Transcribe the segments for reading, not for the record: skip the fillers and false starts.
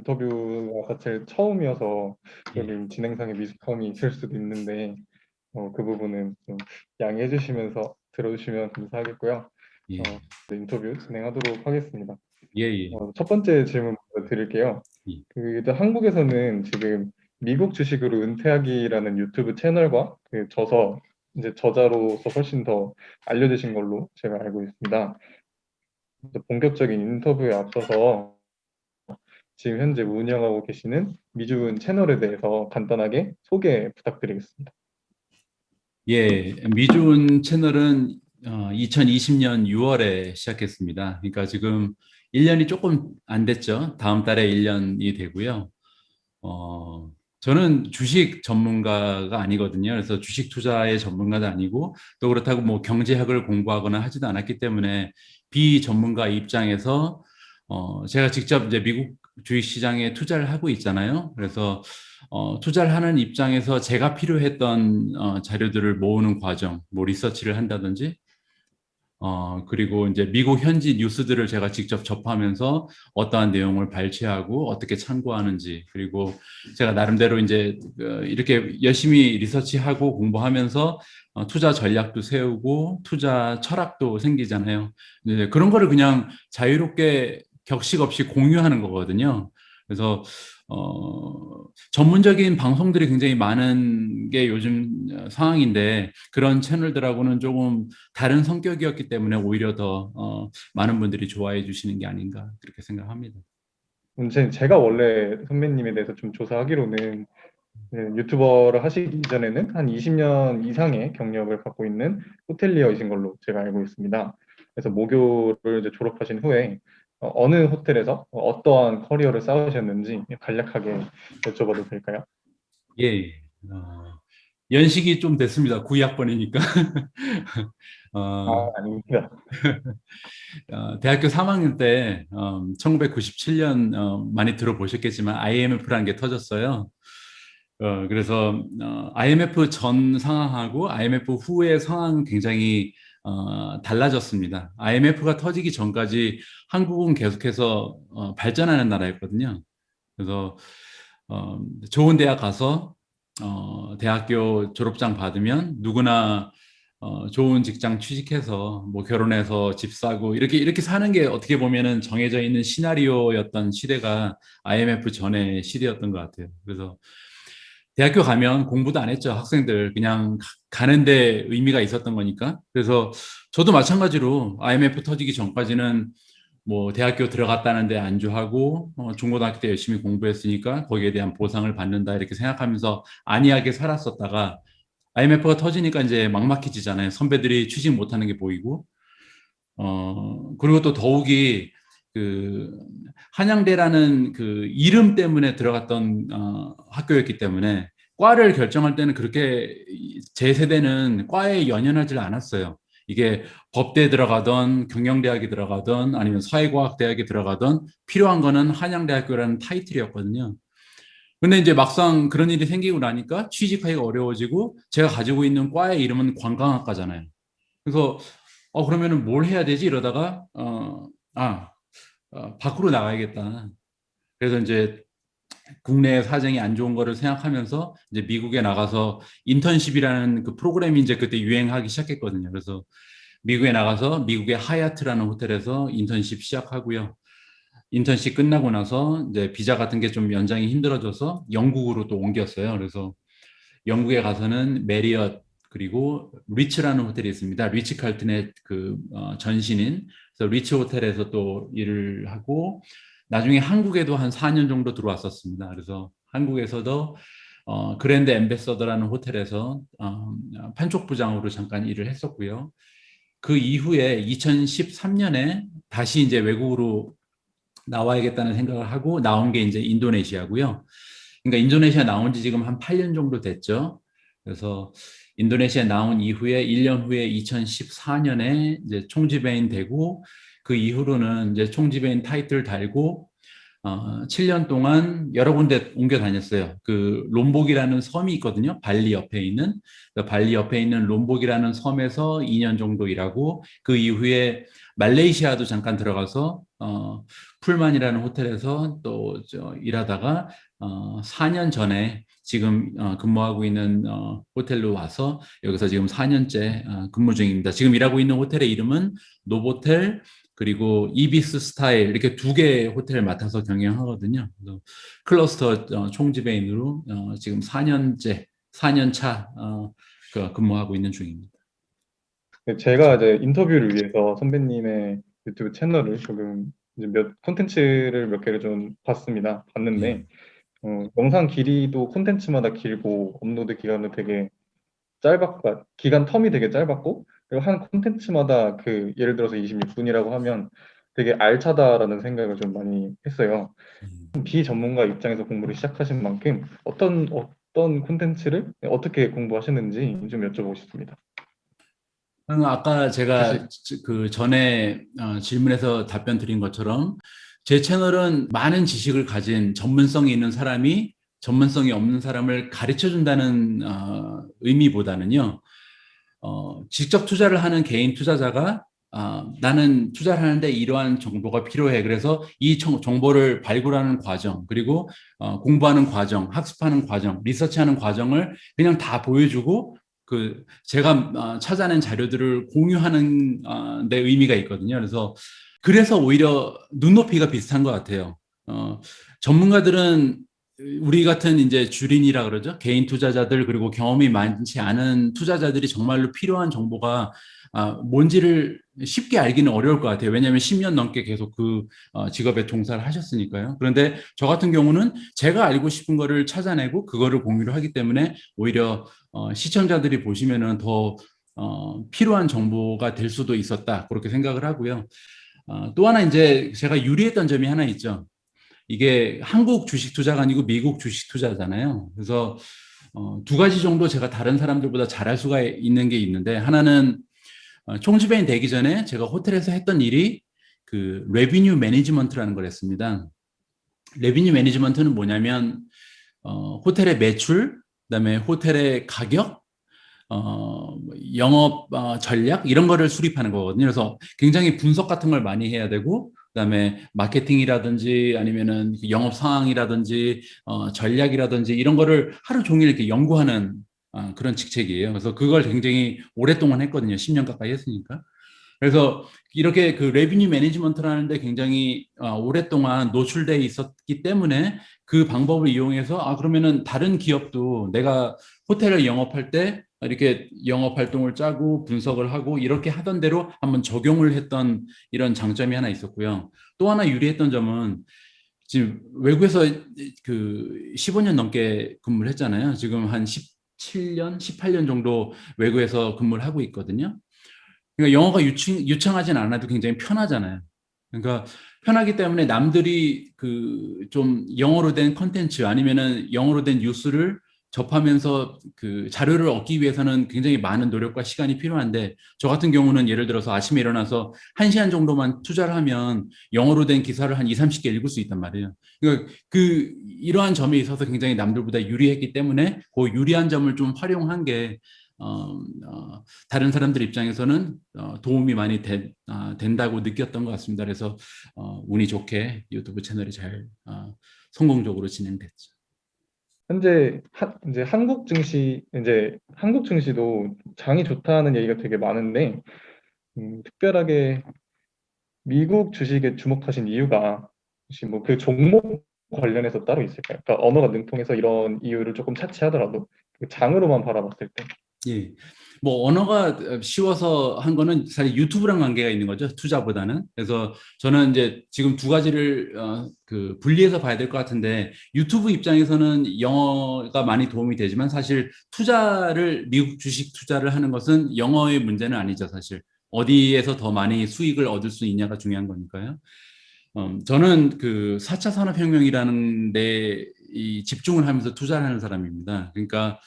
인터뷰가 사실 처음이어서 예, 여기 진행상에 미숙함이 있을 수도 있는데 그 부분은 좀 양해해 주시면서 들어주시면 감사하겠고요. 예, 인터뷰 진행하도록 하겠습니다. 예, 예, 첫 번째 질문 먼저 드릴게요. 예. 일단 한국에서는 지금 미국 주식으로 은퇴하기라는 유튜브 채널과 저서 이제 저자로서 훨씬 더 알려지신 걸로 제가 알고 있습니다. 이제 본격적인 인터뷰에 앞서서 지금 현재 운영하고 계시는 미주은 채널에 대해서 간단하게 소개 부탁드리겠습니다. 예, 미주은 채널은 2020년 6월에 시작했습니다. 그러니까 지금 1년이 조금 안 됐죠. 다음 달에 1년이 되고요. 어, 저는 주식 전문가가 아니거든요. 그래서 주식 투자의 전문가도 아니고 또 그렇다고 뭐 경제학을 공부하거나 하지도 않았기 때문에 비전문가 입장에서 제가 직접 이제 미국 주식 시장에 투자를 하고 있잖아요. 그래서 투자를 하는 입장에서 제가 필요했던 자료들을 모으는 과정, 뭐 리서치를 한다든지 그리고 이제 미국 현지 뉴스들을 제가 직접 접하면서 어떠한 내용을 발췌하고 어떻게 참고하는지, 그리고 제가 나름대로 이제 이렇게 열심히 리서치하고 공부하면서 투자 전략도 세우고 투자 철학도 생기잖아요. 네, 그런 거를 그냥 자유롭게 격식 없이 공유하는 거거든요. 그래서 전문적인 방송들이 굉장히 많은 게 요즘 상황인데 그런 채널들하고는 조금 다른 성격이었기 때문에 오히려 더 많은 분들이 좋아해 주시는 게 아닌가 그렇게 생각합니다. 문제는 제가 원래 선배님에 대해서 좀 조사하기로는 유튜버를 하시기 이전에는 한 20년 이상의 경력을 갖고 있는 호텔리어이신 걸로 제가 알고 있습니다. 그래서 모교를 이제 졸업하신 후에 어느 호텔에서 어떠한 커리어를 쌓으셨는지 간략하게 여쭤봐도 될까요? 예, 예. 연식이 좀 됐습니다. 9학번이니까. 아, 어, 아닙니다. 대학교 3학년 때 1997년 많이 들어보셨겠지만 IMF라는 게 터졌어요. 그래서 IMF 전 상황하고 IMF 후의 상황은 굉장히 달라졌습니다. IMF가 터지기 전까지 한국은 계속해서 발전하는 나라였거든요. 그래서 좋은 대학 가서 대학교 졸업장 받으면 누구나 좋은 직장 취직해서 뭐 결혼해서 집 사고 이렇게 사는 게 어떻게 보면은 정해져 있는 시나리오였던 시대가 IMF 전의 시대였던 것 같아요. 그래서 대학교 가면 공부도 안 했죠. 학생들 그냥 가는데 의미가 있었던 거니까. 그래서 저도 마찬가지로 IMF 터지기 전까지는 뭐 대학교 들어갔다는데 안주하고 중고등학교 때 열심히 공부했으니까 거기에 대한 보상을 받는다 이렇게 생각하면서 안이하게 살았었다가 IMF가 터지니까 이제 막막해지잖아요. 선배들이 취직 못하는 게 보이고 그리고 또 더욱이 그 한양대라는 그 이름 때문에 들어갔던 학교였기 때문에 과를 결정할 때는 그렇게 제 세대는 과에 연연하지 않았어요. 이게 법대 들어가던 경영대학이 들어가던 아니면 사회과학대학이 들어가던 필요한 거는 한양대학교라는 타이틀이었거든요. 근데 이제 막상 그런 일이 생기고 나니까 취직하기가 어려워지고 제가 가지고 있는 과의 이름은 관광학과잖아요. 그래서 그러면은 뭘 해야 되지 이러다가 아 밖으로 나가야겠다. 그래서 이제 국내 사정이 안 좋은 거를 생각하면서 이제 미국에 나가서 인턴십이라는 그 프로그램이 이제 그때 유행하기 시작했거든요. 그래서 미국에 나가서 미국의 하얏트라는 호텔에서 인턴십 시작하고요. 인턴십 끝나고 나서 이제 비자 같은 게 좀 연장이 힘들어져서 영국으로 또 옮겼어요. 그래서 영국에 가서는 메리엇 그리고 리츠라는 호텔이 있습니다. 리츠 칼튼의 그 전신인 그래서 리츠 호텔에서 또 일을 하고 나중에 한국에도 한 4년 정도 들어왔었습니다. 그래서 한국에서도 그랜드 엠베서더라는 호텔에서 판촉 부장으로 잠깐 일을 했었고요. 그 이후에 2013년에 다시 이제 외국으로 나와야겠다는 생각을 하고 나온 게 이제 인도네시아고요. 그러니까 인도네시아 나온 지 지금 한 8년 정도 됐죠. 그래서 인도네시아 나온 이후에 1년 후에 2014년에 이제 총지배인 되고 그 이후로는 이제 총지배인 타이틀 달고 7년 동안 여러 군데 옮겨 다녔어요. 그 롬복이라는 섬이 있거든요. 발리 옆에 있는. 그 발리 옆에 있는 롬복이라는 섬에서 2년 정도 일하고 그 이후에 말레이시아도 잠깐 들어가서 풀만이라는 호텔에서 또 일하다가 4년 전에 지금 근무하고 있는 호텔로 와서 여기서 지금 4년째 근무 중입니다. 지금 일하고 있는 호텔의 이름은 노보텔 그리고 이비스 스타일 이렇게 두 개의 호텔을 맡아서 경영하거든요. 그래서 클러스터 총지배인으로 지금 4년째, 4년 차 근무하고 있는 중입니다. 제가 이제 인터뷰를 위해서 선배님의 유튜브 채널을 조금 이제 콘텐츠를 몇 개를 좀 봤는데 예. 영상 길이도 콘텐츠마다 길고 업로드 기간도 되게 짧았고 기간 텀이 되게 짧았고 그리고 한 콘텐츠마다 그 예를 들어서 26분이라고 하면 되게 알차다라는 생각을 좀 많이 했어요. 비전문가 입장에서 공부를 시작하신 만큼 어떤 콘텐츠를 어떻게 공부하셨는지 좀 여쭤보고 싶습니다. 아까 제가 주식. 그 전에 질문에서 답변 드린 것처럼 제 채널은 많은 지식을 가진 전문성이 있는 사람이 전문성이 없는 사람을 가르쳐 준다는 의미보다는요. 직접 투자를 하는 개인 투자자가 나는 투자를 하는데 이러한 정보가 필요해. 그래서 이 정보를 발굴하는 과정, 그리고 공부하는 과정, 학습하는 과정, 리서치하는 과정을 그냥 다 보여주고 그 제가 찾아낸 자료들을 공유하는 데 의미가 있거든요. 그래서 오히려 눈높이가 비슷한 것 같아요. 전문가들은 우리 같은 이제 주린이라 그러죠. 개인 투자자들 그리고 경험이 많지 않은 투자자들이 정말로 필요한 정보가 뭔지를 쉽게 알기는 어려울 것 같아요. 왜냐하면 10년 넘게 계속 그 직업에 종사를 하셨으니까요. 그런데 저 같은 경우는 제가 알고 싶은 거를 찾아내고 그거를 공유를 하기 때문에 오히려 시청자들이 보시면은 더 필요한 정보가 될 수도 있었다. 그렇게 생각을 하고요. 또 하나 이제 제가 유리했던 점이 하나 있죠. 이게 한국 주식 투자가 아니고 미국 주식 투자잖아요. 그래서 두 가지 정도 제가 다른 사람들보다 잘할 수가 있는 게 있는데 하나는 총지배인 되기 전에 제가 호텔에서 했던 일이 그 레비뉴 매니지먼트라는 걸 했습니다. 레비뉴 매니지먼트는 뭐냐면 호텔의 매출, 그다음에 호텔의 가격, 영업 전략 이런 거를 수립하는 거거든요. 그래서 굉장히 분석 같은 걸 많이 해야 되고 그다음에 마케팅이라든지 아니면은 영업 상황이라든지 전략이라든지 이런 거를 하루 종일 이렇게 연구하는 그런 직책이에요. 그래서 그걸 굉장히 오랫동안 했거든요. 10년 가까이 했으니까. 그래서 이렇게 그 레비뉴 매니지먼트라는데 굉장히 오랫동안 노출돼 있었기 때문에 그 방법을 이용해서 그러면은 다른 기업도 내가 호텔을 영업할 때 이렇게 영업 활동을 짜고 분석을 하고 이렇게 하던 대로 한번 적용을 했던 이런 장점이 하나 있었고요. 또 하나 유리했던 점은 지금 외국에서 그 15년 넘게 근무를 했잖아요. 지금 한 17년, 18년 정도 외국에서 근무를 하고 있거든요. 그러니까 영어가 유창하진 않아도 굉장히 편하잖아요. 그러니까 편하기 때문에 남들이 그 좀 영어로 된 컨텐츠 아니면은 영어로 된 뉴스를 접하면서 그 자료를 얻기 위해서는 굉장히 많은 노력과 시간이 필요한데 저 같은 경우는 예를 들어서 아침에 일어나서 1시간 정도만 투자를 하면 영어로 된 기사를 한 2, 30개 읽을 수 있단 말이에요. 그러니까 이러한 점에 있어서 굉장히 남들보다 유리했기 때문에 그 유리한 점을 좀 활용한 게 다른 사람들 입장에서는 도움이 많이 된다고 느꼈던 것 같습니다. 그래서 운이 좋게 유튜브 채널이 잘 성공적으로 진행됐죠. 현재 이제 한국 증시도 장이 좋다는 얘기가 되게 많은데 특별하게 미국 주식에 주목하신 이유가 혹시 뭐 그 종목 관련해서 따로 있을까요? 그러니까 언어가 능통해서 이런 이유를 조금 차치하더라도 그 장으로만 바라봤을 때. 예. 뭐 언어가 쉬워서 한 거는 사실 유튜브랑 관계가 있는 거죠. 투자보다는. 그래서 저는 이제 지금 두 가지를 그 분리해서 봐야 될 것 같은데 유튜브 입장에서는 영어가 많이 도움이 되지만 사실 미국 주식 투자를 하는 것은 영어의 문제는 아니죠, 사실. 어디에서 더 많이 수익을 얻을 수 있냐가 중요한 거니까요. 저는 그 4차 산업혁명이라는 데 집중을 하면서 투자를 하는 사람입니다. 그러니까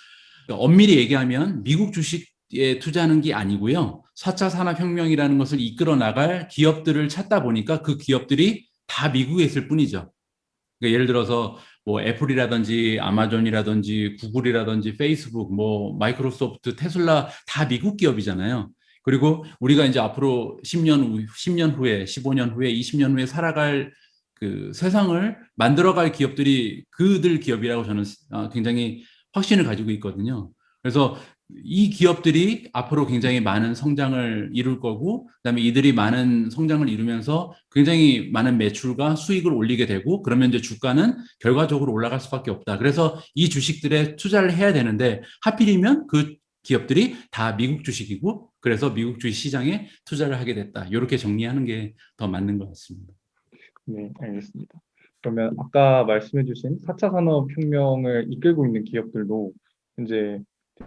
엄밀히 얘기하면 미국 주식에 투자하는 게 아니고요. 4차 산업혁명이라는 것을 이끌어 나갈 기업들을 찾다 보니까 그 기업들이 다 미국에 있을 뿐이죠. 그러니까 예를 들어서 뭐 애플이라든지 아마존이라든지 구글이라든지 페이스북, 뭐 마이크로소프트, 테슬라 다 미국 기업이잖아요. 그리고 우리가 이제 앞으로 10년 후에, 15년 후에, 20년 후에 살아갈 그 세상을 만들어갈 기업들이 그들 기업이라고 저는 굉장히 확신을 가지고 있거든요. 그래서 이 기업들이 앞으로 굉장히 많은 성장을 이룰 거고, 그다음에 이들이 많은 성장을 이루면서 굉장히 많은 매출과 수익을 올리게 되고, 그러면 이제 주가는 결과적으로 올라갈 수밖에 없다. 그래서 이 주식들에 투자를 해야 되는데, 하필이면 그 기업들이 다 미국 주식이고, 그래서 미국 주식 시장에 투자를 하게 됐다. 이렇게 정리하는 게 더 맞는 것 같습니다. 네, 알겠습니다. 그러면 아까 말씀해주신 4차 산업혁명을 이끌고 있는 기업들도 이제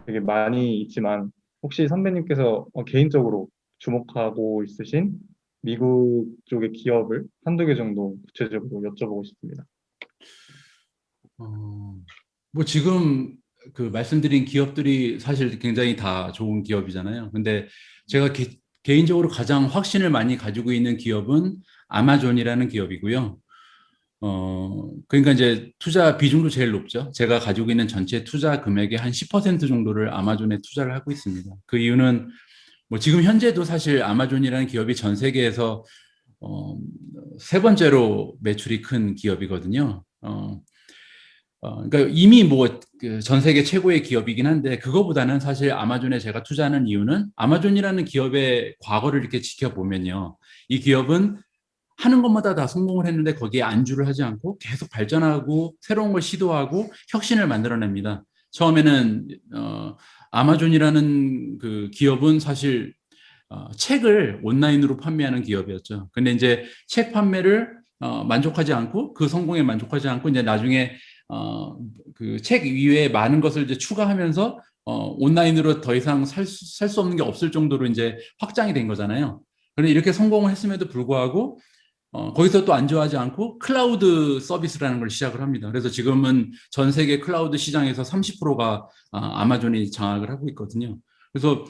되게 많이 있지만 혹시 선배님께서 개인적으로 주목하고 있으신 미국 쪽의 기업을 한두 개 정도 구체적으로 여쭤보고 싶습니다. 어, 뭐 지금 그 말씀드린 기업들이 사실 굉장히 다 좋은 기업이잖아요. 근데 제가 개인적으로 가장 확신을 많이 가지고 있는 기업은 아마존이라는 기업이고요. 그러니까 이제 투자 비중도 제일 높죠. 제가 가지고 있는 전체 투자 금액의 한 10% 정도를 아마존에 투자를 하고 있습니다. 그 이유는 뭐 지금 현재도 사실 아마존이라는 기업이 전 세계에서 어, 세 번째로 매출이 큰 기업이거든요. 그러니까 이미 뭐 전 세계 최고의 기업이긴 한데, 그거보다는 사실 아마존에 제가 투자하는 이유는 아마존이라는 기업의 과거를 이렇게 지켜보면요. 이 기업은 하는 것마다 다 성공을 했는데 거기에 안주를 하지 않고 계속 발전하고 새로운 걸 시도하고 혁신을 만들어냅니다. 처음에는 아마존이라는 그 기업은 사실 책을 온라인으로 판매하는 기업이었죠. 근데 이제 책 판매를 만족하지 않고, 그 성공에 만족하지 않고, 이제 나중에 그 책 이외에 많은 것을 이제 추가하면서 온라인으로 더 이상 살 수 없는 게 없을 정도로 이제 확장이 된 거잖아요. 그런데 이렇게 성공을 했음에도 불구하고 거기서 또 안주하지 않고 클라우드 서비스라는 걸 시작을 합니다. 그래서 지금은 전 세계 클라우드 시장에서 30%가 아마존이 장악을 하고 있거든요. 그래서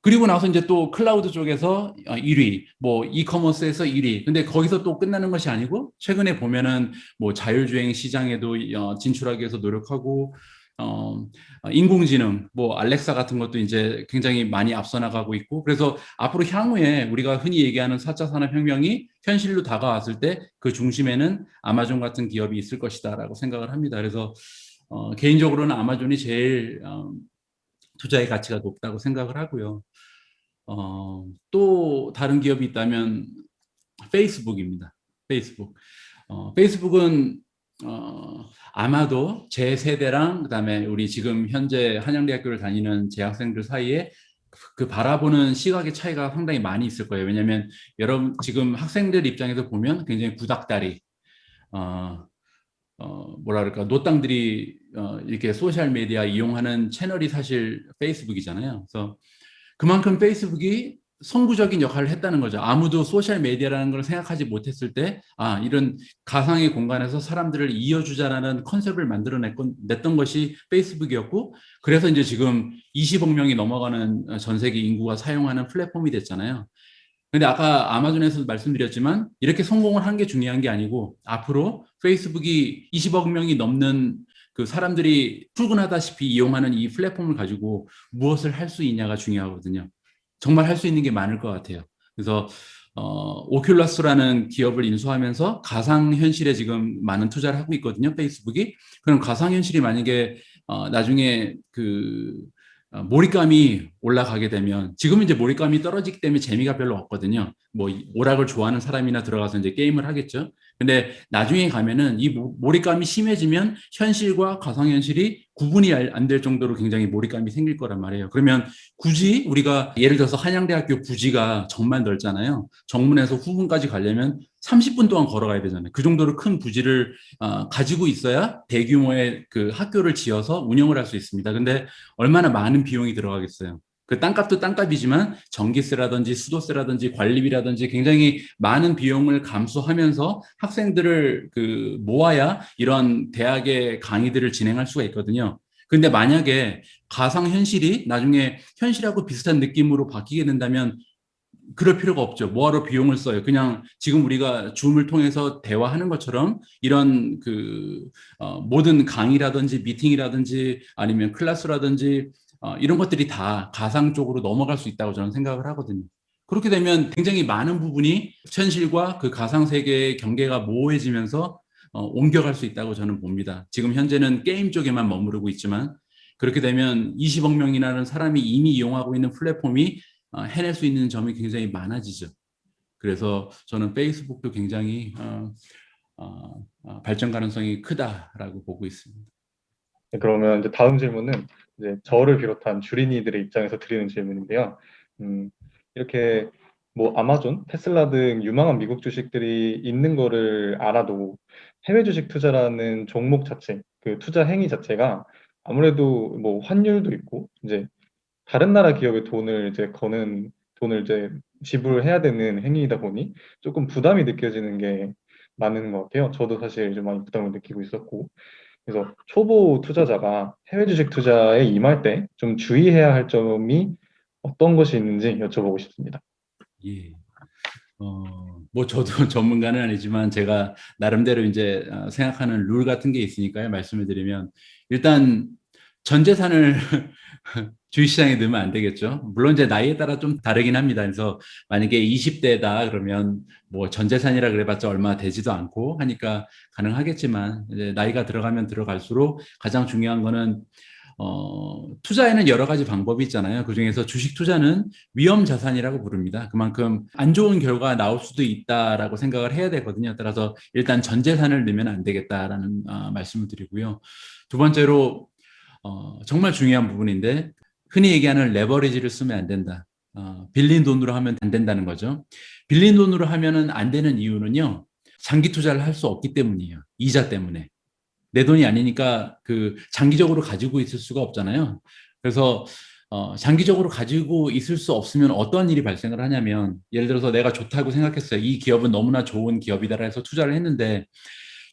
그리고 나서 이제 또 클라우드 쪽에서 1위, 뭐 이커머스에서 1위. 근데 거기서 또 끝나는 것이 아니고, 최근에 보면은 뭐 자율주행 시장에도 진출하기 위해서 노력하고, 어, 인공지능, 뭐 알렉사 같은 것도 이제 굉장히 많이 앞서 나가고 있고, 그래서 앞으로 향후에 우리가 흔히 얘기하는 4차 산업혁명이 현실로 다가왔을 때 그 중심에는 아마존 같은 기업이 있을 것이다라고 생각을 합니다. 그래서 개인적으로는 아마존이 제일 투자의 가치가 높다고 생각을 하고요. 또 다른 기업이 있다면 페이스북입니다. 페이스북. 페이스북은 아마도 제 세대랑 그다음에 우리 지금 현재 한양대학교를 다니는 재학생들 사이에 그 바라보는 시각의 차이가 상당히 많이 있을 거예요. 왜냐하면 여러분 지금 학생들 입장에서 보면 굉장히 구닥다리, 어, 뭐라 그럴까, 노땅들이 이렇게 소셜 미디어 이용하는 채널이 사실 페이스북이잖아요. 그래서 그만큼 페이스북이 선구적인 역할을 했다는 거죠. 아무도 소셜 미디어라는 걸 생각하지 못했을 때, 이런 가상의 공간에서 사람들을 이어주자라는 컨셉을 냈던 것이 페이스북이었고, 그래서 이제 지금 20억 명이 넘어가는 전 세계 인구가 사용하는 플랫폼이 됐잖아요. 근데 아까 아마존에서도 말씀드렸지만, 이렇게 성공을 한 게 중요한 게 아니고, 앞으로 페이스북이 20억 명이 넘는 그 사람들이 출근하다시피 이용하는 이 플랫폼을 가지고 무엇을 할 수 있냐가 중요하거든요. 정말 할 수 있는 게 많을 것 같아요. 그래서 오큘러스라는 기업을 인수하면서 가상현실에 지금 많은 투자를 하고 있거든요, 페이스북이. 그럼 가상현실이 만약에 나중에 그 몰입감이 올라가게 되면, 지금 이제 몰입감이 떨어지기 때문에 재미가 별로 없거든요. 뭐 오락을 좋아하는 사람이나 들어가서 이제 게임을 하겠죠. 근데 나중에 가면은 이 몰입감이 심해지면 현실과 가상현실이 구분이 안 될 정도로 굉장히 몰입감이 생길 거란 말이에요. 그러면 굳이 우리가 예를 들어서 한양대학교 부지가 정말 넓잖아요. 정문에서 후문까지 가려면 30분 동안 걸어가야 되잖아요. 그 정도로 큰 부지를 가지고 있어야 대규모의 그 학교를 지어서 운영을 할 수 있습니다. 근데 얼마나 많은 비용이 들어가겠어요. 그 땅값도 땅값이지만 전기세라든지 수도세라든지 관리비라든지 굉장히 많은 비용을 감수하면서 학생들을 그 모아야 이런 대학의 강의들을 진행할 수가 있거든요. 근데 만약에 가상현실이 나중에 현실하고 비슷한 느낌으로 바뀌게 된다면 그럴 필요가 없죠. 뭐하러 비용을 써요. 그냥 지금 우리가 줌을 통해서 대화하는 것처럼 이런 모든 강의라든지 미팅이라든지 아니면 클래스라든지 이런 것들이 다 가상 쪽으로 넘어갈 수 있다고 저는 생각을 하거든요. 그렇게 되면 굉장히 많은 부분이 현실과 그 가상 세계의 경계가 모호해지면서 옮겨갈 수 있다고 저는 봅니다. 지금 현재는 게임 쪽에만 머무르고 있지만 그렇게 되면 20억 명이라는 사람이 이미 이용하고 있는 플랫폼이 해낼 수 있는 점이 굉장히 많아지죠. 그래서 저는 페이스북도 굉장히 발전 가능성이 크다라고 보고 있습니다. 네, 그러면 이제 다음 질문은 이제 저를 비롯한 주린이들의 입장에서 드리는 질문인데요. 음, 이렇게 뭐 아마존, 테슬라 등 유망한 미국 주식들이 있는 거를 알아도 해외 주식 투자라는 종목 자체, 그 투자 행위 자체가 아무래도 뭐 환율도 있고 이제 다른 나라 기업에 돈을 이제 지불해야 되는 행위이다 보니 조금 부담이 느껴지는 게 많은 것 같아요. 저도 사실 좀 많이 부담을 느끼고 있었고. 그래서 초보 투자자가 해외 주식 투자에 임할 때 좀 주의해야 할 점이 어떤 것이 있는지 여쭤보고 싶습니다. 예. 뭐 저도 전문가는 아니지만 제가 나름대로 이제 생각하는 룰 같은 게 있으니까요. 말씀을 드리면 일단 전 재산을 주식시장에 넣으면 안 되겠죠. 물론 이제 나이에 따라 좀 다르긴 합니다. 그래서 만약에 20대다 그러면 뭐 전 재산이라 그래봤자 얼마 되지도 않고 하니까 가능하겠지만 이제 나이가 들어가면 들어갈수록 가장 중요한 거는 투자에는 여러 가지 방법이 있잖아요. 그중에서 주식 투자는 위험 자산이라고 부릅니다. 그만큼 안 좋은 결과가 나올 수도 있다라고 생각을 해야 되거든요. 따라서 일단 전 재산을 넣으면 안 되겠다라는 말씀을 드리고요. 두 번째로 정말 중요한 부분인데 흔히 얘기하는 레버리지를 쓰면 안 된다. 빌린 돈으로 하면 안 된다는 거죠. 빌린 돈으로 하면은 안 되는 이유는요. 장기 투자를 할 수 없기 때문이에요. 이자 때문에. 내 돈이 아니니까 그 장기적으로 가지고 있을 수가 없잖아요. 그래서 장기적으로 가지고 있을 수 없으면 어떤 일이 발생을 하냐면 예를 들어서 내가 좋다고 생각했어요. 이 기업은 너무나 좋은 기업이다 해서 투자를 했는데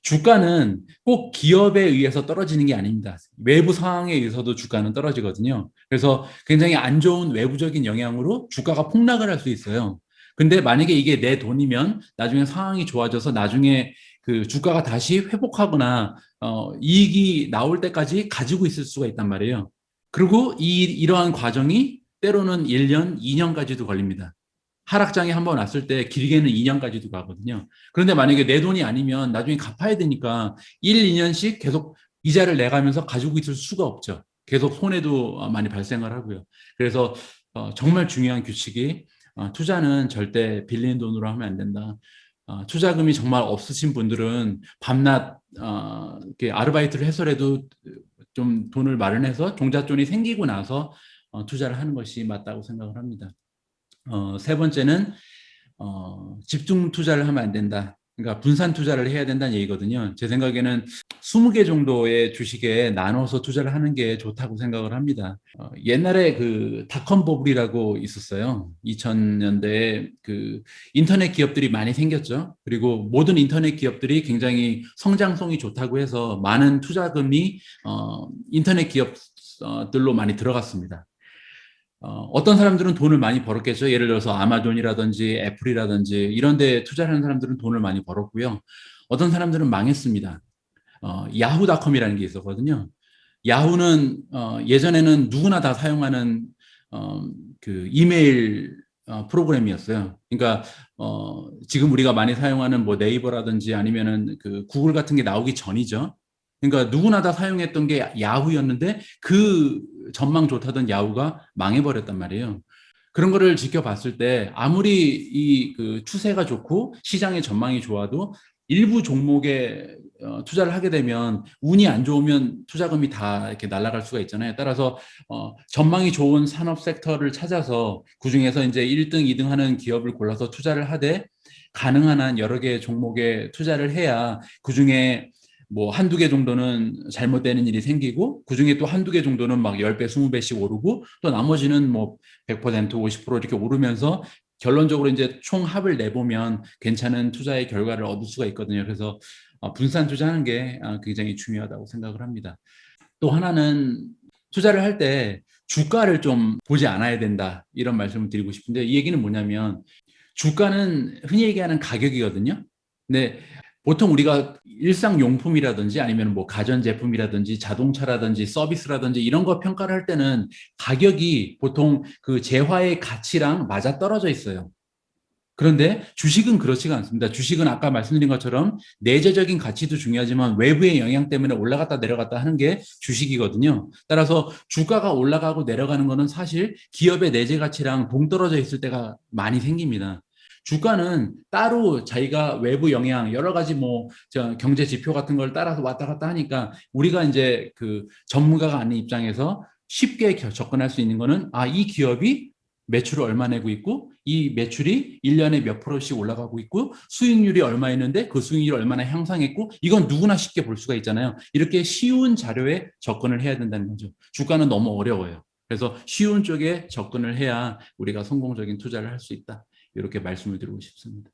주가는 꼭 기업에 의해서 떨어지는 게 아닙니다. 외부 상황에 의해서도 주가는 떨어지거든요. 그래서 굉장히 안 좋은 외부적인 영향으로 주가가 폭락을 할 수 있어요. 근데 만약에 이게 내 돈이면 나중에 상황이 좋아져서 나중에 그 주가가 다시 회복하거나 이익이 나올 때까지 가지고 있을 수가 있단 말이에요. 그리고 이러한 과정이 때로는 1년, 2년까지도 걸립니다. 하락장이 한번 왔을 때 길게는 2년까지도 가거든요. 그런데 만약에 내 돈이 아니면 나중에 갚아야 되니까 1, 2년씩 계속 이자를 내가면서 가지고 있을 수가 없죠. 계속 손해도 많이 발생을 하고요. 그래서 정말 중요한 규칙이 투자는 절대 빌린 돈으로 하면 안 된다. 투자금이 정말 없으신 분들은 밤낮 이렇게 아르바이트를 해서라도 좀 돈을 마련해서 종잣돈이 생기고 나서 투자를 하는 것이 맞다고 생각을 합니다. 세 번째는 집중 투자를 하면 안 된다. 그러니까 분산 투자를 해야 된다는 얘기거든요. 제 생각에는 20개 정도의 주식에 나눠서 투자를 하는 게 좋다고 생각을 합니다. 옛날에 그 닷컴 버블이라고 있었어요. 2000년대에 그 인터넷 기업들이 많이 생겼죠. 그리고 모든 인터넷 기업들이 굉장히 성장성이 좋다고 해서 많은 투자금이 인터넷 기업들로 많이 들어갔습니다. 어떤 사람들은 돈을 많이 벌었겠죠. 예를 들어서 아마존이라든지 애플이라든지 이런 데 투자하는 사람들은 돈을 많이 벌었고요. 어떤 사람들은 망했습니다. 야후닷컴이라는 게 있었거든요. 야후는 예전에는 누구나 다 사용하는 그 이메일 프로그램이었어요. 그러니까 지금 우리가 많이 사용하는 뭐 네이버라든지 아니면은 그 구글 같은 게 나오기 전이죠. 그러니까 누구나 다 사용했던 게 야후였는데 그 전망 좋다던 야후가 망해버렸단 말이에요. 그런 거를 지켜봤을 때 아무리 이 그 추세가 좋고 시장의 전망이 좋아도 일부 종목에 투자를 하게 되면 운이 안 좋으면 투자금이 다 이렇게 날아갈 수가 있잖아요. 따라서 전망이 좋은 산업 섹터를 찾아서 그중에서 이제 1등, 2등 하는 기업을 골라서 투자를 하되 가능한 한 여러 개의 종목에 투자를 해야 그중에 뭐 한두 개 정도는 잘못되는 일이 생기고 그중에 또 한두 개 정도는 막 10배, 20배씩 오르고 또 나머지는 뭐 100%, 50% 이렇게 오르면서 결론적으로 이제 총 합을 내보면 괜찮은 투자의 결과를 얻을 수가 있거든요. 그래서 분산 투자하는 게 굉장히 중요하다고 생각을 합니다. 또 하나는 투자를 할 때 주가를 좀 보지 않아야 된다. 이런 말씀을 드리고 싶은데 이 얘기는 뭐냐면 주가는 흔히 얘기하는 가격이거든요. 근데 보통 우리가 일상용품이라든지 아니면 뭐 가전제품이라든지 자동차라든지 서비스라든지 이런 거 평가를 할 때는 가격이 보통 그 재화의 가치랑 맞아 떨어져 있어요. 그런데 주식은 그렇지가 않습니다. 주식은 아까 말씀드린 것처럼 내재적인 가치도 중요하지만 외부의 영향 때문에 올라갔다 내려갔다 하는 게 주식이거든요. 따라서 주가가 올라가고 내려가는 것은 사실 기업의 내재 가치랑 동떨어져 있을 때가 많이 생깁니다. 주가는 따로 자기가 외부 영향 여러 가지 뭐 경제 지표 같은 걸 따라서 왔다 갔다 하니까 우리가 이제 그 전문가가 아닌 입장에서 쉽게 접근할 수 있는 거는 이 기업이 매출을 얼마 내고 있고 이 매출이 1년에 몇 프로씩 올라가고 있고 수익률이 얼마 있는데 그 수익률이 얼마나 향상했고 이건 누구나 쉽게 볼 수가 있잖아요. 이렇게 쉬운 자료에 접근을 해야 된다는 거죠. 주가는 너무 어려워요. 그래서 쉬운 쪽에 접근을 해야 우리가 성공적인 투자를 할 수 있다. 이렇게 말씀을 드리고 싶습니다.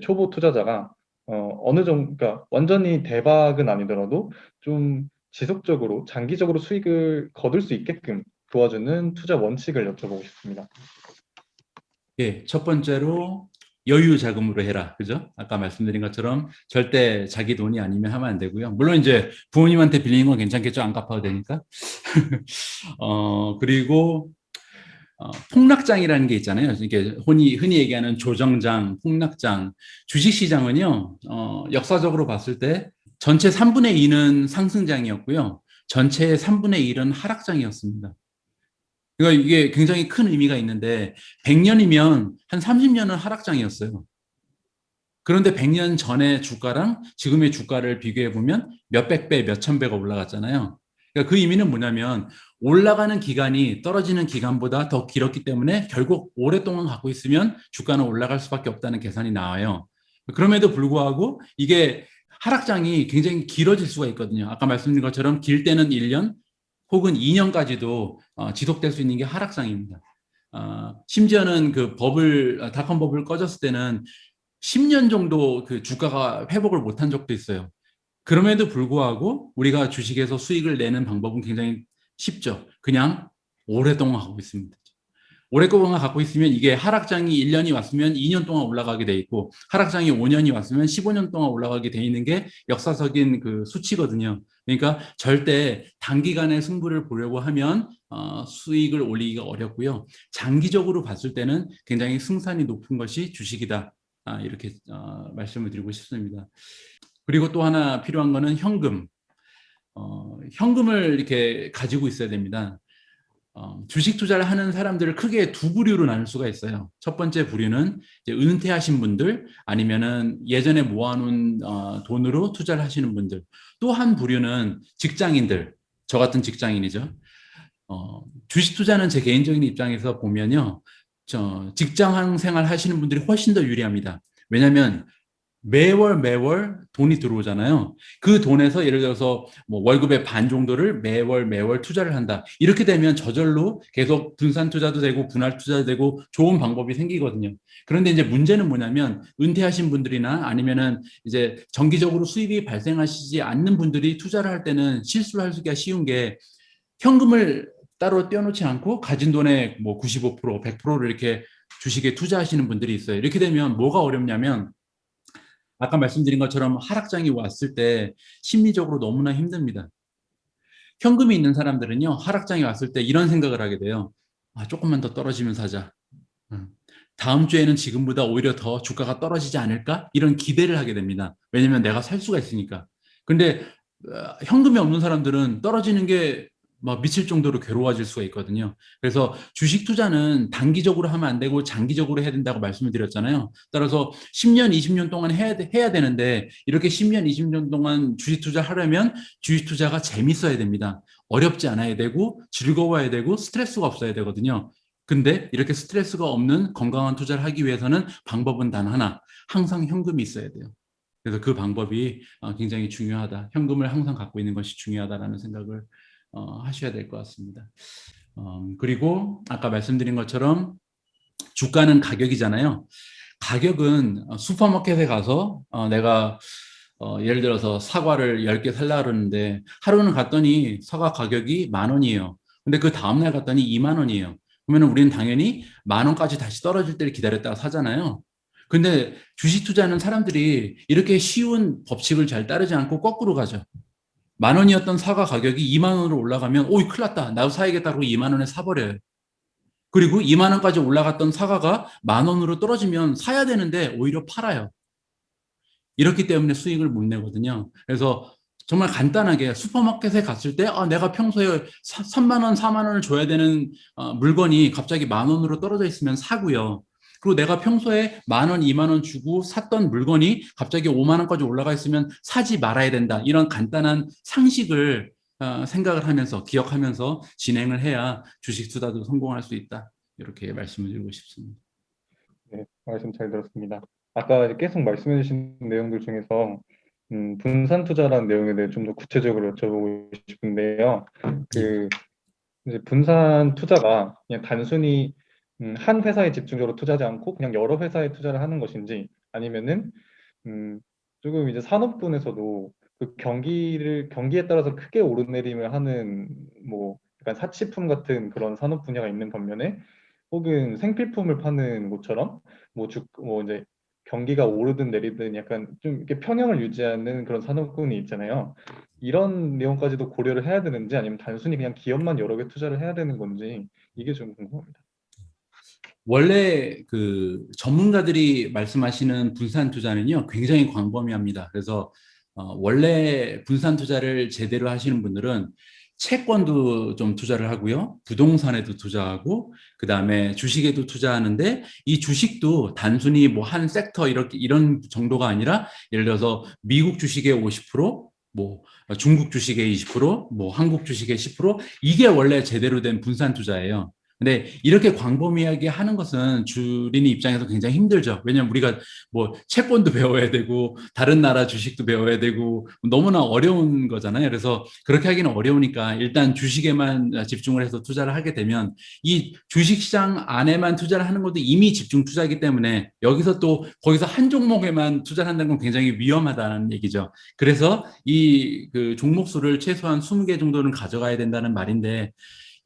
초보 투자자가 어느 정도, 그러니까 완전히 대박은 아니더라도 좀 지속적으로 장기적으로 수익을 거둘 수 있게끔 도와주는 투자 원칙을 여쭤보고 싶습니다. 예, 첫 번째로 여유 자금으로 해라. 그죠? 아까 말씀드린 것처럼 절대 자기 돈이 아니면 하면 안 되고요. 물론 이제 부모님한테 빌리는 건 괜찮겠죠. 안 갚아도 되니까. 그리고 폭락장이라는 게 있잖아요. 이게 흔히 얘기하는 조정장, 폭락장. 주식시장은요, 역사적으로 봤을 때 전체 3분의 2는 상승장이었고요. 전체의 3분의 1은 하락장이었습니다. 그러니까 이게 굉장히 큰 의미가 있는데 100년이면 한 30년은 하락장이었어요. 그런데 100년 전의 주가랑 지금의 주가를 비교해 보면 몇백 배, 몇천 배가 올라갔잖아요. 그러니까 그 의미는 뭐냐면 올라가는 기간이 떨어지는 기간보다 더 길었기 때문에 결국 오랫동안 갖고 있으면 주가는 올라갈 수밖에 없다는 계산이 나와요. 그럼에도 불구하고 이게 하락장이 굉장히 길어질 수가 있거든요. 아까 말씀드린 것처럼 길 때는 1년 혹은 2년까지도 지속될 수 있는 게 하락장입니다. 심지어는 그 닷컴 버블 꺼졌을 때는 10년 정도 그 주가가 회복을 못한 적도 있어요. 그럼에도 불구하고 우리가 주식에서 수익을 내는 방법은 굉장히 쉽죠. 그냥 오랫동안 하고 있습니다. 오랫동안 갖고 있으면 이게 하락장이 1년이 왔으면 2년 동안 올라가게 돼 있고 하락장이 5년이 왔으면 15년 동안 올라가게 돼 있는 게 역사적인 그 수치거든요. 그러니까 절대 단기간에 승부를 보려고 하면 수익을 올리기가 어렵고요. 장기적으로 봤을 때는 굉장히 승산이 높은 것이 주식이다. 이렇게 말씀을 드리고 싶습니다. 그리고 또 하나 필요한 거는 현금. 현금을 이렇게 가지고 있어야 됩니다. 주식 투자를 하는 사람들을 크게 두 부류로 나눌 수가 있어요. 첫 번째 부류는 이제 은퇴하신 분들 아니면은 예전에 모아놓은 돈으로 투자를 하시는 분들. 또 한 부류는 직장인들, 저 같은 직장인이죠. 주식 투자는 제 개인적인 입장에서 보면요, 직장 생활 하시는 분들이 훨씬 더 유리합니다. 왜냐하면 매월 돈이 들어오잖아요. 그 돈에서 예를 들어서 뭐 월급의 반 정도를 매월 투자를 한다. 이렇게 되면 저절로 계속 분산 투자도 되고 분할 투자도 되고 좋은 방법이 생기거든요. 그런데 이제 문제는 뭐냐면 은퇴하신 분들이나 아니면은 이제 정기적으로 수입이 발생하시지 않는 분들이 투자를 할 때는 실수를 하기가 쉬운 게 현금을 따로 떼어놓지 않고 가진 돈의 뭐 95%, 100%를 이렇게 주식에 투자하시는 분들이 있어요. 이렇게 되면 뭐가 어렵냐면 아까 말씀드린 것처럼 하락장이 왔을 때 심리적으로 너무나 힘듭니다. 현금이 있는 사람들은요, 하락장이 왔을 때 이런 생각을 하게 돼요. 조금만 더 떨어지면 사자. 다음 주에는 지금보다 오히려 더 주가가 떨어지지 않을까? 이런 기대를 하게 됩니다. 왜냐면 내가 살 수가 있으니까. 근데 현금이 없는 사람들은 떨어지는 게 막 미칠 정도로 괴로워질 수가 있거든요. 그래서 주식 투자는 단기적으로 하면 안 되고 장기적으로 해야 된다고 말씀을 드렸잖아요. 따라서 10년, 20년 동안 해야 되는데 이렇게 10년, 20년 동안 주식 투자하려면 주식 투자가 재밌어야 됩니다. 어렵지 않아야 되고 즐거워야 되고 스트레스가 없어야 되거든요. 근데 이렇게 스트레스가 없는 건강한 투자를 하기 위해서는 방법은 단 하나, 항상 현금이 있어야 돼요. 그래서 그 방법이 굉장히 중요하다. 현금을 항상 갖고 있는 것이 중요하다라는 생각을 하셔야 될 것 같습니다. 그리고 아까 말씀드린 것처럼 주가는 가격이잖아요. 가격은 슈퍼마켓에 가서 내가 예를 들어서 사과를 10개 살라 그러는데 하루는 갔더니 사과 가격이 10,000원이에요. 근데 그 다음날 갔더니 2만 원이에요. 그러면 우리는 당연히 10,000원까지 다시 떨어질 때를 기다렸다가 사잖아요. 근데 주식 투자는 사람들이 이렇게 쉬운 법칙을 잘 따르지 않고 거꾸로 가죠. 10,000원이었던 사과 가격이 2만 원으로 올라가면 오이 큰일 났다. 나도 사야겠다고 2만 원에 사버려요. 그리고 2만 원까지 올라갔던 사과가 10,000원으로 떨어지면 사야 되는데 오히려 팔아요. 이렇기 때문에 수익을 못 내거든요. 그래서 정말 간단하게 슈퍼마켓에 갔을 때 내가 평소에 3만 원, 4만 원을 줘야 되는 물건이 갑자기 10,000원으로 떨어져 있으면 사고요. 그리고 내가 평소에 10,000원, 2만 원 주고 샀던 물건이 갑자기 5만 원까지 올라가 있으면 사지 말아야 된다. 이런 간단한 상식을 생각을 하면서 기억하면서 진행을 해야 주식 투자도 성공할 수 있다. 이렇게 말씀을 드리고 싶습니다. 네, 말씀 잘 들었습니다. 아까 이제 계속 말씀해 주신 내용들 중에서 분산 투자라는 내용에 대해 좀 더 구체적으로 여쭤보고 싶은데요. 그 이제 분산 투자가 그냥 단순히 한 회사에 집중적으로 투자하지 않고 그냥 여러 회사에 투자를 하는 것인지, 아니면은 음, 조금 이제 산업군에서도 그 경기에 따라서 크게 오르내림을 하는 뭐 약간 사치품 같은 그런 산업 분야가 있는 반면에, 혹은 생필품을 파는 곳처럼 뭐 이제 경기가 오르든 내리든 약간 좀 이렇게 평형을 유지하는 그런 산업군이 있잖아요. 이런 내용까지도 고려를 해야 되는지, 아니면 단순히 그냥 기업만 여러 개 투자를 해야 되는 건지, 이게 좀 궁금합니다. 원래 그 전문가들이 말씀하시는 분산 투자는요, 굉장히 광범위합니다. 그래서 원래 분산 투자를 제대로 하시는 분들은 채권도 좀 투자를 하고요, 부동산에도 투자하고, 그 다음에 주식에도 투자하는데, 이 주식도 단순히 뭐 한 섹터 이렇게 이런 정도가 아니라, 예를 들어서 미국 주식의 50%, 뭐 중국 주식의 20%, 뭐 한국 주식의 10%, 이게 원래 제대로 된 분산 투자예요. 근데 이렇게 광범위하게 하는 것은 주린이 입장에서 굉장히 힘들죠. 왜냐하면 우리가 뭐 채권도 배워야 되고 다른 나라 주식도 배워야 되고 너무나 어려운 거잖아요. 그래서 그렇게 하기는 어려우니까 일단 주식에만 집중을 해서 투자를 하게 되면, 이 주식 시장 안에만 투자를 하는 것도 이미 집중 투자이기 때문에 여기서 또 거기서 한 종목에만 투자를 한다는 건 굉장히 위험하다는 얘기죠. 그래서 이 그 종목 수를 최소한 20개 정도는 가져가야 된다는 말인데,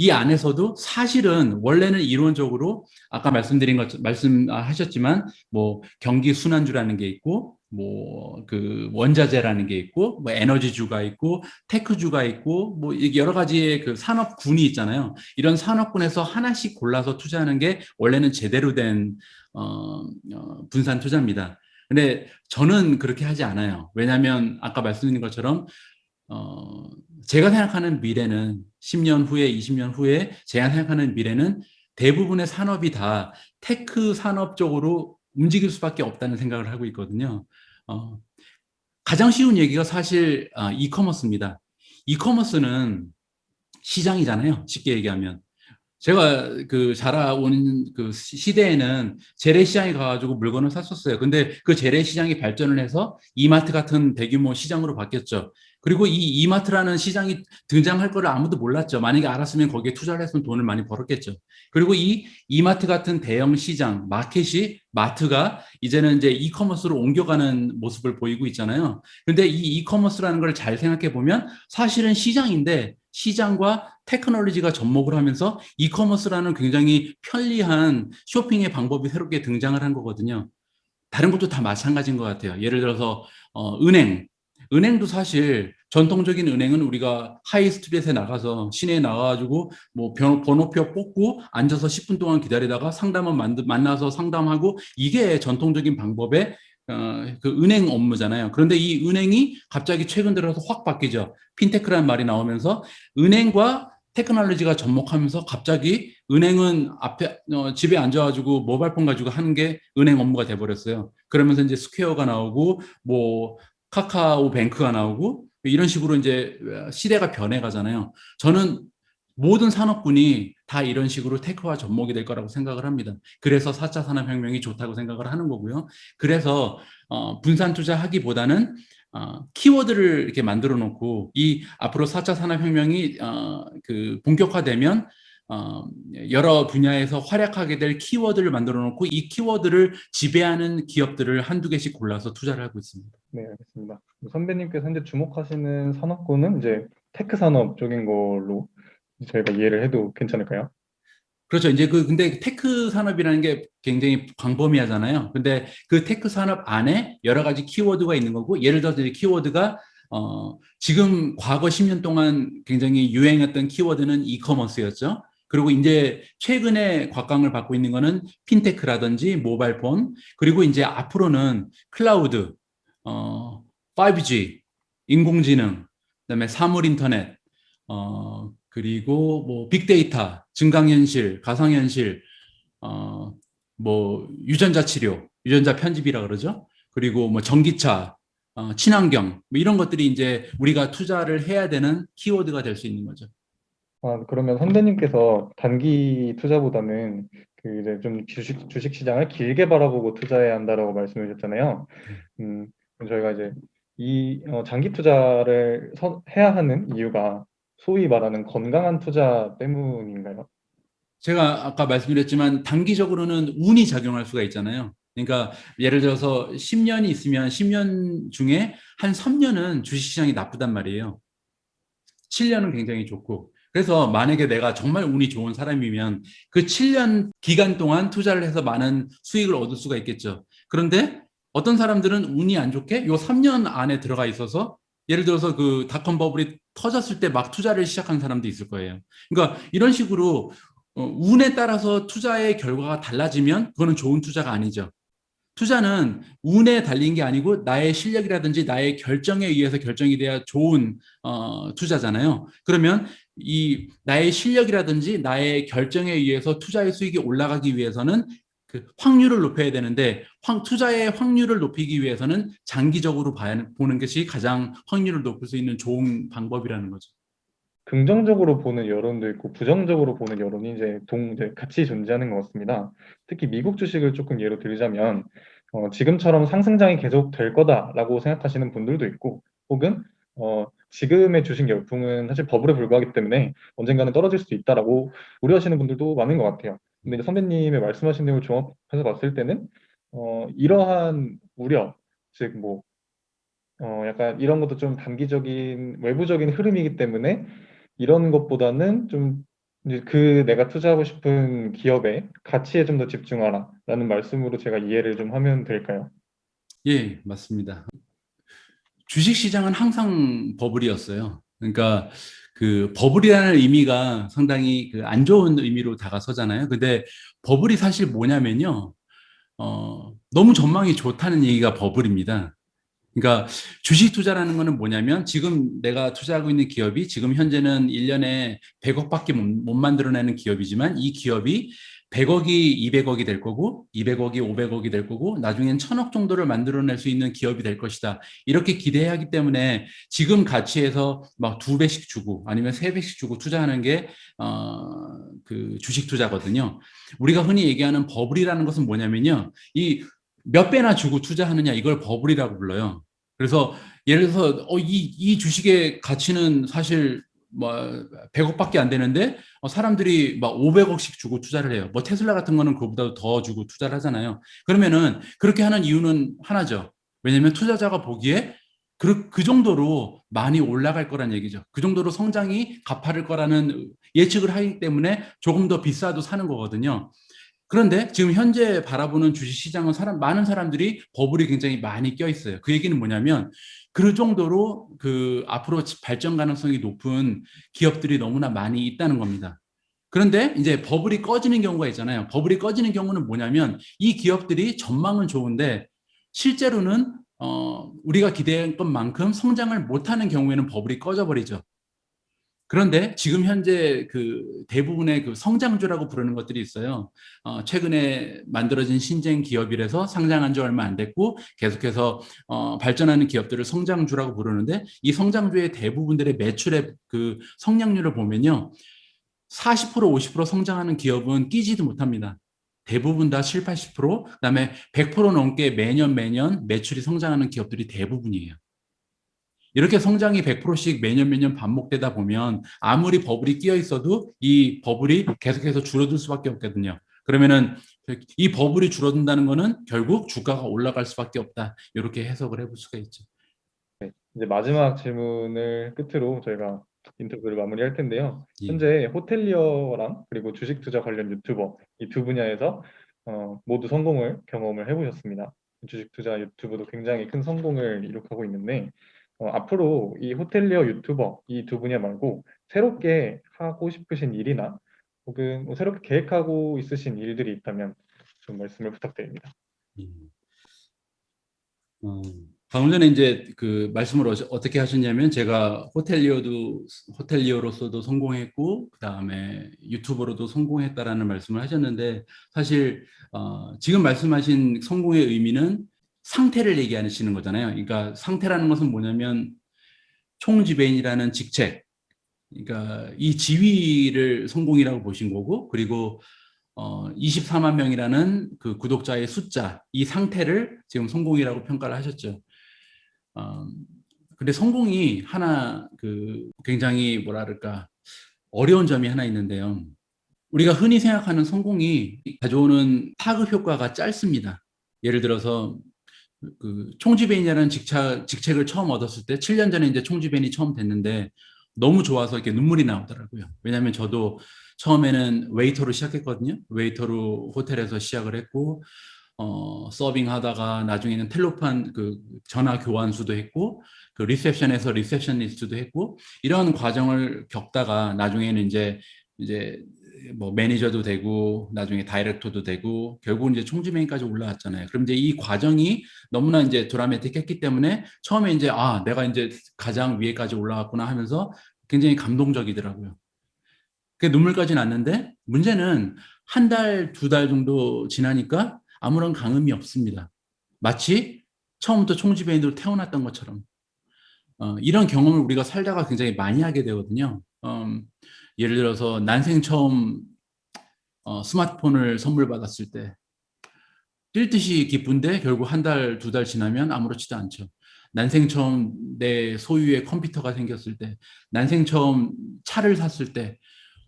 이 안에서도 사실은 원래는 이론적으로 아까 말씀하셨지만 뭐 경기 순환주라는 게 있고, 뭐 그 원자재라는 게 있고, 뭐 에너지주가 있고, 테크주가 있고, 뭐 여러 가지의 그 산업군이 있잖아요. 이런 산업군에서 하나씩 골라서 투자하는 게 원래는 제대로 된 분산 투자입니다. 근데 저는 그렇게 하지 않아요. 왜냐하면 아까 말씀드린 것처럼 어, 제가 생각하는 미래는 10년 후에, 20년 후에 제가 생각하는 미래는 대부분의 산업이 다 테크 산업 쪽으로 움직일 수밖에 없다는 생각을 하고 있거든요. 어, 가장 쉬운 얘기가 사실 이커머스입니다. 이커머스는 시장이잖아요. 쉽게 얘기하면. 제가 그 자라온 그 시대에는 재래시장에 가가지고 물건을 샀었어요. 근데 그 재래시장이 발전을 해서 이마트 같은 대규모 시장으로 바뀌었죠. 그리고 이 이마트라는 시장이 등장할 거를 아무도 몰랐죠. 만약에 알았으면 거기에 투자를 했으면 돈을 많이 벌었겠죠. 그리고 이 이마트 같은 대형 시장, 마트가 이제는 이제 이커머스로 옮겨가는 모습을 보이고 있잖아요. 근데 이 이커머스라는 걸 잘 생각해 보면 사실은 시장인데, 시장과 테크놀로지가 접목을 하면서 이커머스라는 굉장히 편리한 쇼핑의 방법이 새롭게 등장을 한 거거든요. 다른 것도 다 마찬가지인 것 같아요. 예를 들어서 은행도 사실 전통적인 은행은 우리가 하이스트리트에 나가서 시내에 나가가지고 뭐 번호표 뽑고 앉아서 10분 동안 기다리다가 만나서 상담하고, 이게 전통적인 방법의 그 은행 업무잖아요. 그런데 이 은행이 갑자기 최근 들어서 확 바뀌죠. 핀테크라는 말이 나오면서 은행과 테크놀로지가 접목하면서 갑자기 은행은 집에 앉아가지고 모바일폰 가지고 하는 게 은행 업무가 돼버렸어요. 그러면서 이제 스퀘어가 나오고 뭐 카카오 뱅크가 나오고 이런 식으로 이제 시대가 변해가잖아요. 저는 모든 산업군이 다 이런 식으로 테크와 접목이 될 거라고 생각을 합니다. 그래서 4차 산업혁명이 좋다고 생각을 하는 거고요. 그래서 분산 투자하기보다는 키워드를 이렇게 만들어 놓고, 이 앞으로 4차 산업혁명이 그 본격화되면 여러 분야에서 활약하게 될 키워드를 만들어 놓고, 이 키워드를 지배하는 기업들을 한두 개씩 골라서 투자를 하고 있습니다. 네, 알겠습니다. 선배님께서 현재 주목하시는 산업군은 이제 테크 산업 쪽인 걸로 저희가 이해를 해도 괜찮을까요? 그렇죠. 이제 근데 테크 산업이라는 게 굉장히 광범위하잖아요. 근데 그 테크 산업 안에 여러 가지 키워드가 있는 거고, 예를 들어서 이제 키워드가, 지금 과거 10년 동안 굉장히 유행했던 키워드는 이커머스였죠. 그리고 이제 최근에 곽광을 받고 있는 거는 핀테크라든지 모바일 폰, 그리고 이제 앞으로는 클라우드, 어, 5G, 인공지능, 그다음에 사물 인터넷, 그리고 뭐 빅데이터, 증강현실, 가상현실, 어, 뭐 유전자 치료, 유전자 편집이라 그러죠. 그리고 뭐 전기차, 친환경, 뭐 이런 것들이 이제 우리가 투자를 해야 되는 키워드가 될 수 있는 거죠. 아, 그러면 선배님께서 단기 투자보다는 그 이제 좀 주식 시장을 길게 바라보고 투자해야 한다라고 말씀해 주셨잖아요. 그럼 저희가 이제 이 장기 투자를 해야 하는 이유가 소위 말하는 건강한 투자 때문인가요? 제가 아까 말씀드렸지만 단기적으로는 운이 작용할 수가 있잖아요. 그러니까 예를 들어서 10년이 있으면 10년 중에 한 3년은 주식시장이 나쁘단 말이에요. 7년은 굉장히 좋고. 그래서 만약에 내가 정말 운이 좋은 사람이면 그 7년 기간 동안 투자를 해서 많은 수익을 얻을 수가 있겠죠. 그런데 어떤 사람들은 운이 안 좋게 요 3년 안에 들어가 있어서 예를 들어서 그 닷컴 버블이 터졌을 때 막 투자를 시작한 사람도 있을 거예요. 그러니까 이런 식으로 운에 따라서 투자의 결과가 달라지면 그거는 좋은 투자가 아니죠. 투자는 운에 달린 게 아니고 나의 실력이라든지 나의 결정에 의해서 결정이 돼야 좋은 투자잖아요. 그러면 이 나의 실력이라든지 나의 결정에 의해서 투자의 수익이 올라가기 위해서는 그 확률을 높여야 되는데 투자의 확률을 높이기 위해서는 장기적으로 보는 것이 가장 확률을 높일 수 있는 좋은 방법이라는 거죠. 긍정적으로 보는 여론도 있고 부정적으로 보는 여론이 이제 같이 존재하는 것 같습니다. 특히 미국 주식을 조금 예로 들자면 지금처럼 상승장이 계속 될 거다라고 생각하시는 분들도 있고 혹은 지금의 주식 열풍은 사실 버블에 불과하기 때문에 언젠가는 떨어질 수도 있다라고 우려하시는 분들도 많은 것 같아요. 근데 이제 선배님의 말씀하신 내용을 종합해서 봤을 때는 이러한 우려, 즉 뭐 약간 이런 것도 좀 단기적인 외부적인 흐름이기 때문에 이런 것보다는 좀 이제 그 내가 투자하고 싶은 기업의 가치에 좀 더 집중하라라는 말씀으로 제가 이해를 좀 하면 될까요? 예, 맞습니다. 주식 시장은 항상 버블이었어요. 그러니까 그 버블이라는 의미가 상당히 그 안 좋은 의미로 다가서잖아요. 근데 버블이 사실 뭐냐면요. 너무 전망이 좋다는 얘기가 버블입니다. 그러니까 주식 투자라는 거는 뭐냐면 지금 내가 투자하고 있는 기업이 지금 현재는 1년에 100억밖에 못 만들어내는 기업이지만 이 기업이 100억이 200억이 될 거고 200억이 500억이 될 거고 나중엔 1000억 정도를 만들어낼 수 있는 기업이 될 것이다. 이렇게 기대해야 하기 때문에 지금 가치에서 막 2배씩 주고 아니면 3배씩 주고 투자하는 게 그 주식 투자거든요. 우리가 흔히 얘기하는 버블이라는 것은 뭐냐면요. 이 몇 배나 주고 투자하느냐 이걸 버블이라고 불러요. 그래서 예를 들어서 이 주식의 가치는 사실 뭐 100억밖에 안 되는데 사람들이 막 500억씩 주고 투자를 해요. 뭐 테슬라 같은 거는 그거보다 더 주고 투자를 하잖아요. 그러면은 그렇게 하는 이유는 하나죠. 왜냐하면 투자자가 보기에 그 정도로 많이 올라갈 거란 얘기죠. 그 정도로 성장이 가파를 거라는 예측을 하기 때문에 조금 더 비싸도 사는 거거든요. 그런데 지금 현재 바라보는 주식시장은 많은 사람들이 버블이 굉장히 많이 껴 있어요. 그 얘기는 뭐냐면 그 정도로 그 앞으로 발전 가능성이 높은 기업들이 너무나 많이 있다는 겁니다. 그런데 이제 버블이 꺼지는 경우가 있잖아요. 버블이 꺼지는 경우는 뭐냐면 이 기업들이 전망은 좋은데 실제로는 우리가 기대한 것만큼 성장을 못하는 경우에는 버블이 꺼져버리죠. 그런데 지금 현재 그 대부분의 그 성장주라고 부르는 것들이 있어요. 최근에 만들어진 신생 기업이라서 상장한 지 얼마 안 됐고 계속해서 발전하는 기업들을 성장주라고 부르는데 이 성장주의 대부분들의 매출의 그 성장률을 보면요. 40% 50% 성장하는 기업은 끼지도 못합니다. 대부분 다 7, 80%, 그다음에 100% 넘게 매년 매출이 성장하는 기업들이 대부분이에요. 이렇게 성장이 100%씩 매년 반복되다 보면 아무리 버블이 끼어 있어도 이 버블이 계속해서 줄어들 수밖에 없거든요. 그러면은 이 버블이 줄어든다는 거는 결국 주가가 올라갈 수밖에 없다. 이렇게 해석을 해볼 수가 있죠. 이제 마지막 질문을 끝으로 저희가 인터뷰를 마무리할 텐데요. 예. 현재 호텔리어랑 그리고 주식 투자 관련 유튜버 이 두 분야에서 모두 성공을 경험을 해보셨습니다. 주식 투자 유튜브도 굉장히 큰 성공을 이룩하고 있는데 앞으로 이 호텔리어 유튜버 이 두 분야 말고 새롭게 하고 싶으신 일이나 혹은 뭐 새롭게 계획하고 있으신 일들이 있다면 좀 말씀을 부탁드립니다. 예. 어, 방금 전에 이제 그 말씀을 어떻게 하셨냐면 제가 호텔리어로서도 성공했고 그다음에 유튜버로도 성공했다라는 말씀을 하셨는데 사실 지금 말씀하신 성공의 의미는 상태를 얘기하시는 거잖아요. 그러니까 상태라는 것은 뭐냐면 총지배인이라는 직책, 그러니까 이 지위를 성공이라고 보신 거고 그리고 24만 명이라는 그 구독자의 숫자, 이 상태를 지금 성공이라고 평가를 하셨죠. 어, 근데 성공이 하나 그 굉장히 뭐라 그럴까 어려운 점이 하나 있는데요. 우리가 흔히 생각하는 성공이 가져오는 파급 효과가 짧습니다. 예를 들어서 그 총지배인이라는 직책을 처음 얻었을 때 7년 전에 이제 총지배인이 처음 됐는데 너무 좋아서 이렇게 눈물이 나오더라고요. 왜냐하면 저도 처음에는 웨이터로 시작했거든요. 웨이터로 호텔에서 시작을 했고 서빙 하다가 나중에는 텔로판 그 전화 교환수도 했고 그 리셉션에서 리셉셔니스트도 했고 이런 과정을 겪다가 나중에는 이제 뭐 매니저도 되고 나중에 다이렉터도 되고 결국은 이제 총지배인까지 올라왔잖아요. 그럼 이제 이 과정이 너무나 이제 드라마틱했기 때문에 처음에 이제 내가 이제 가장 위에까지 올라왔구나 하면서 굉장히 감동적이더라고요. 그게 눈물까지 났는데 문제는 한 달, 두 달 정도 지나니까 아무런 감흥이 없습니다. 마치 처음부터 총지배인으로 태어났던 것처럼. 이런 경험을 우리가 살다가 굉장히 많이 하게 되거든요. 예를 들어서 난생 처음 스마트폰을 선물 받았을 때 뛸 듯이 기쁜데 결국 한 달, 두 달 지나면 아무렇지도 않죠. 난생 처음 내 소유의 컴퓨터가 생겼을 때, 난생 처음 차를 샀을 때,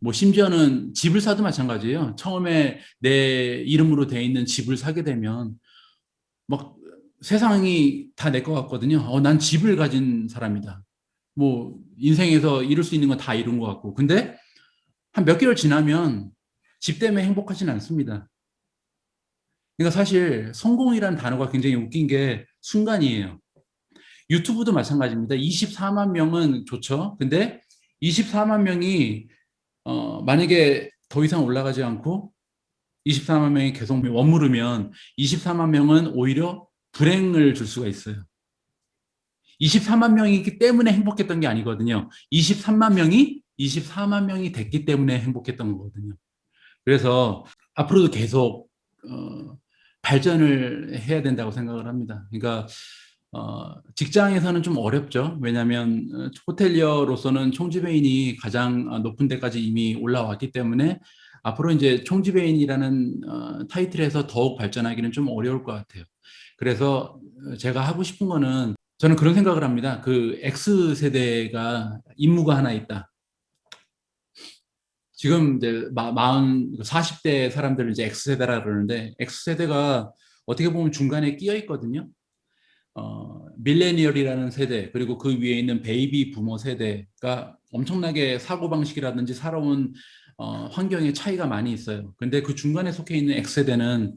뭐 심지어는 집을 사도 마찬가지예요. 처음에 내 이름으로 돼 있는 집을 사게 되면 막 세상이 다 내 것 같거든요. 난 집을 가진 사람이다. 뭐 인생에서 이룰 수 있는 건 다 이룬 것 같고. 근데 한 몇 개월 지나면 집 때문에 행복하진 않습니다. 그러니까 사실 성공이라는 단어가 굉장히 웃긴 게 순간이에요. 유튜브도 마찬가지입니다. 24만 명은 좋죠. 근데 24만 명이 만약에 더 이상 올라가지 않고 24만 명이 계속 머무르면 24만 명은 오히려 불행을 줄 수가 있어요. 24만 명이기 때문에 행복했던 게 아니거든요. 24만 명이 됐기 때문에 행복했던 거거든요. 그래서 앞으로도 계속 발전을 해야 된다고 생각을 합니다. 그러니까 직장에서는 좀 어렵죠. 왜냐하면 호텔리어로서는 총지배인이 가장 높은 데까지 이미 올라왔기 때문에 앞으로 이제 총지배인이라는 타이틀에서 더욱 발전하기는 좀 어려울 것 같아요. 그래서 제가 하고 싶은 거는 저는 그런 생각을 합니다. 그 X세대가 임무가 하나 있다. 지금 이제 40대 사람들을 이제 X세대라 그러는데 X세대가 어떻게 보면 중간에 끼어 있거든요. 밀레니얼이라는 세대 그리고 그 위에 있는 베이비 부모 세대가 엄청나게 사고방식이라든지 살아온 환경의 차이가 많이 있어요. 근데 그 중간에 속해 있는 X세대는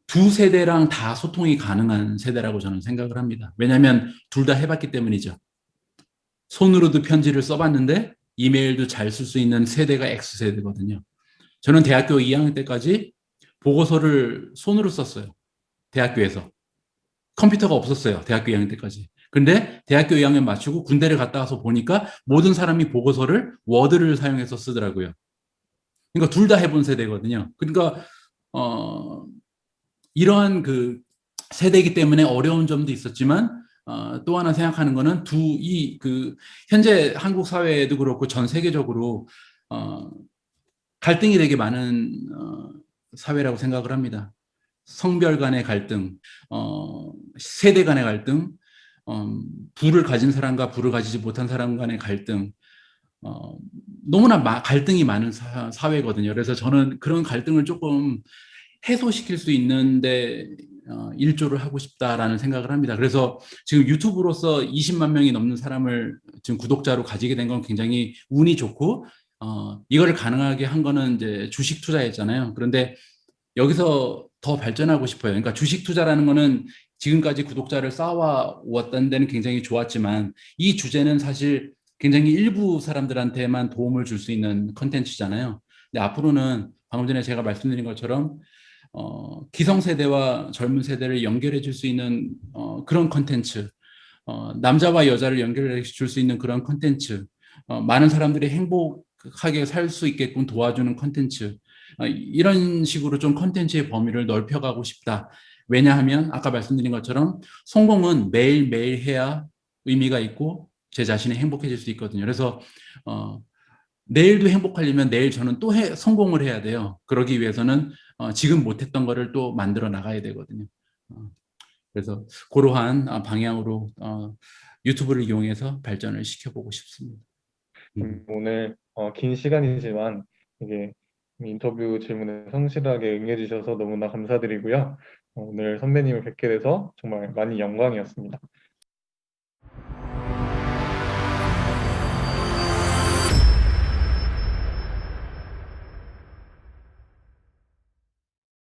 두 세대랑 다 소통이 가능한 세대라고 저는 생각을 합니다. 왜냐하면 둘 다 해봤기 때문이죠. 손으로도 편지를 써봤는데 이메일도 잘 쓸 수 있는 세대가 X세대거든요. 저는 대학교 2학년 때까지 보고서를 손으로 썼어요. 대학교에서. 컴퓨터가 없었어요. 대학교 2학년 때까지. 근데 대학교 2학년 마치고 군대를 갔다 와서 보니까 모든 사람이 보고서를 워드를 사용해서 쓰더라고요. 그러니까 둘 다 해본 세대거든요. 그러니까 이러한 그 세대이기 때문에 어려운 점도 있었지만 또 하나 생각하는 거는 현재 한국 사회에도 그렇고 전 세계적으로 갈등이 되게 많은 사회라고 생각을 합니다. 성별 간의 갈등, 세대 간의 갈등, 부를 가진 사람과 부를 가지지 못한 사람 간의 갈등, 너무나 갈등이 많은 사회거든요. 그래서 저는 그런 갈등을 조금 해소시킬 수 있는데 일조를 하고 싶다라는 생각을 합니다. 그래서 지금 유튜브로서 20만 명이 넘는 사람을 지금 구독자로 가지게 된 건 굉장히 운이 좋고, 이거를 가능하게 한 거는 이제 주식 투자였잖아요. 그런데 여기서 더 발전하고 싶어요. 그러니까 주식 투자라는 거는 지금까지 구독자를 쌓아왔던 데는 굉장히 좋았지만, 이 주제는 사실 굉장히 일부 사람들한테만 도움을 줄 수 있는 컨텐츠잖아요. 근데 앞으로는 방금 전에 제가 말씀드린 것처럼 기성세대와 젊은 세대를 연결해 줄 수 있는 그런 컨텐츠, 남자와 여자를 연결해 줄 수 있는 그런 컨텐츠, 많은 사람들이 행복하게 살 수 있게끔 도와주는 컨텐츠, 이런 식으로 좀 컨텐츠의 범위를 넓혀가고 싶다. 왜냐하면 아까 말씀드린 것처럼 성공은 매일매일 해야 의미가 있고 제 자신이 행복해질 수 있거든요. 그래서 내일도 행복하려면 내일 저는 또 성공을 해야 돼요. 그러기 위해서는 지금 못했던 거를 또 만들어 나가야 되거든요. 어, 그래서 그러한 방향으로 유튜브를 이용해서 발전을 시켜보고 싶습니다. 오늘 긴 시간이지만 이게 인터뷰 질문에 성실하게 응해주셔서 너무나 감사드리고요. 오늘 선배님을 뵙게 돼서 정말 많이 영광이었습니다.